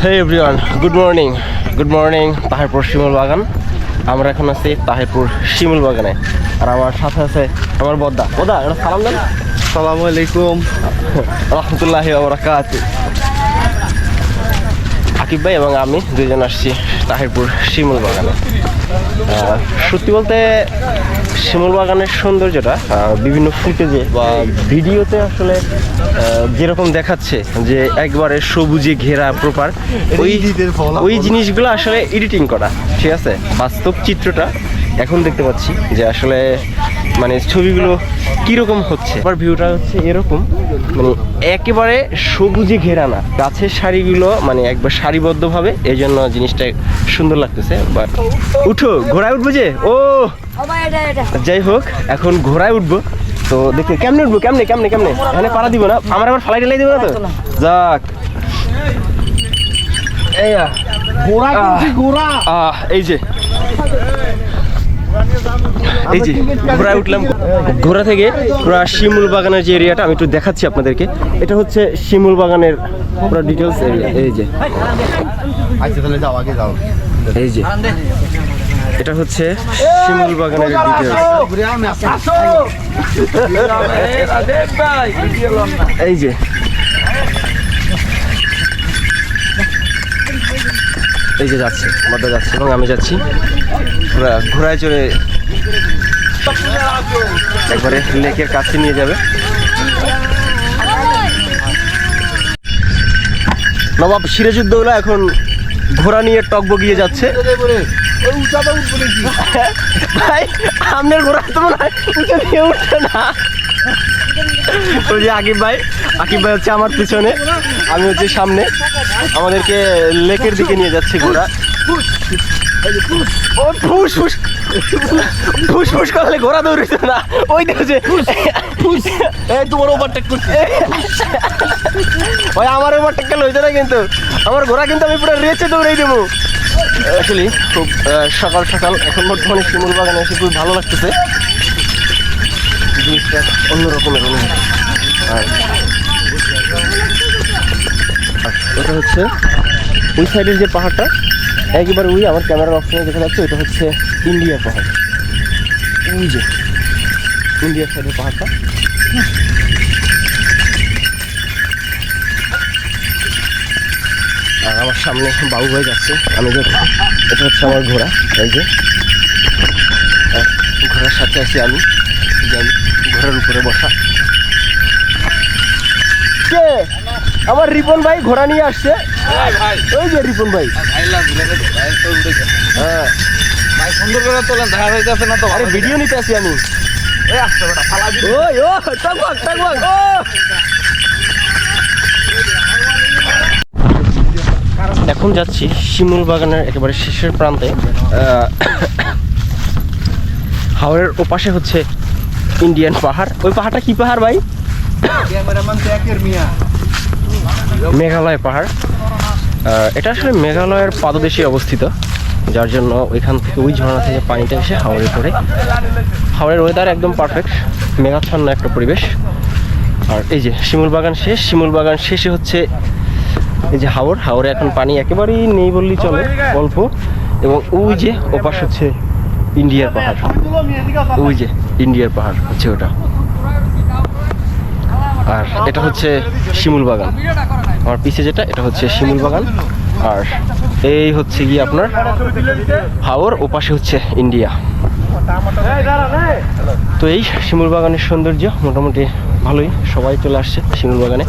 হে everyone, good morning Tahirpur Shimul Bagan. আমরা এখন আছি তাহিরপুর শিমুল বাগানে, আর আমার সাথে আছে আমার বদ্দা। একটা সালাম দেন। আসসালামু আলাইকুম রহমতুল্লাহি ওয়া বারাকাতুহু। আকিব ভাই এবং আমি দুইজন আসছি তাহিরপুর শিমুল বাগানে। সত্যি বলতে শিমুল বাগানের সৌন্দর্যটা বিভিন্ন ফুটেজে বা ভিডিওতে আসলে যেরকম দেখাচ্ছে যে একবারে সবুজে ঘেরা প্রপার, ওই জিনিসগুলো আসলে এডিটিং করা, ঠিক আছে। বাস্তব চিত্রটা এখন দেখতে পাচ্ছি যে আসলে মানে ছবিগুলো কীরকম হচ্ছে। আবার ভিউটা হচ্ছে এরকম, মানে একেবারে সবুজে ঘেরা না, গাছের সারিগুলো মানে একবার সারিবদ্ধভাবে, এই জন্য জিনিসটা সুন্দর লাগতেছে। বাট উঠো, ঘোড়ায় উঠবো যে ও যাই হোক, এখন ঘোড়ায় উঠবো। তো দেখি কেমনে উঠবো, কেমনে এখানে পাড়া দিব না, আমার আবার ফালাই ঢেলাই দিব না তো। যাক, এই যে ঘোড়ায় উঠলাম। ঘোড়া থেকে পুরো শিমুল বাগানের যে এরিয়াটা আমি একটু দেখাচ্ছি আপনাদেরকে। এটা হচ্ছে শিমুল বাগানের পুরো ডিটেলস এরিয়া। এই যে এটা হচ্ছে শিমুল বাগানের ডিটেলস। এই যে যাচ্ছে মধ্যে যাচ্ছে এবং আমি যাচ্ছি ঘোড়ায় চড়ে, একবারে লেকের কাছে নিয়ে যাবে। নবাব সিরাজউদ্দৌলা এখন ঘোড়া নিয়ে টকবগিয়ে যাচ্ছে। ভাই আপনার ঘোড়া তো মনে হয় উঁচু দিয়ে উঠছে না। ওই যে আকিব ভাই হচ্ছে আমার পিছনে, আমি হচ্ছে সামনে। আমাদেরকে লেকের দিকে নিয়ে যাচ্ছে ঘোড়া। ফুস করলে ঘোড়া দৌড়েছে না, ওই দেখছে তোমার ওভারটেক করছে। ভাই আমার ওভারটেক কেন হয়েছে না, কিন্তু আমার ঘোড়া কিন্তু আমি পুরো রেচে দৌড়াই দেবো। আসলে খুব সকাল এখন বর্তমানে শিমুল বাগানে এসে খুব ভালো লাগতেছে, জিনিসটা অন্যরকমের অনুভূতি। আর এটা হচ্ছে ওই সাইডের যে পাহাড়টা, একেবারে ওই আমার ক্যামেরার অপশনে দেখা যাচ্ছে, ওইটা হচ্ছে ইন্ডিয়ার পাহাড়। ওই যে ইন্ডিয়ার সাইডের পাহাড়টা। আর আমার সামনে বাবু ভাই যাচ্ছে, আমি যাচ্ছি। এটা হচ্ছে আমার ঘোড়া, এই যে ঘোড়ার সাথে আছি আমি, ঘোড়ার উপরে বসা। কে আমার রিপন ভাই ঘোড়া নিয়ে আসছে। ওই যে রিপন ভাই, হ্যাঁ সুন্দর করে তোলেন, দেখা যাইতেছে না তো। আরে ভিডিও নিতে আসি আমি। এখন যাচ্ছি শিমুল বাগানের একেবারে শেষের প্রান্তে। হাওরের ওপাশে হচ্ছে ইন্ডিয়ান পাহাড়। ওই পাহাড়টা কি পাহাড় ভাই? মেঘালয় পাহাড়। এটা আসলে মেঘালয়ের পাদদেশে অবস্থিত, যার জন্য ওইখান থেকে ওই ঝর্ণা থেকে পানিটা এসে হাওড়ে পড়ে। হাওড়ের ওয়েদার একদম পারফেক্ট, মেঘাচ্ছন্ন একটা পরিবেশ। আর এই যে শিমুল বাগান শেষে হচ্ছে এই যে হাওড়ে এখন পানি একেবারেই নেই বললেই চলে, অল্প। এবং ওই যে ওপাশ হচ্ছে ইন্ডিয়ার পাহাড়, ওই যে ইন্ডিয়ার পাহাড় হচ্ছে ওটা। আর এটা হচ্ছে শিমুল বাগান, আমার পিছে যেটা, এটা হচ্ছে শিমুল বাগান। আর এই হচ্ছে গিয়ে আপনার হাওর, ওপাশে হচ্ছে ইন্ডিয়া। তো এই শিমুল বাগানের সৌন্দর্য মোটামুটি ভালোই, সবাই চলে আসছে শিমুল বাগানে।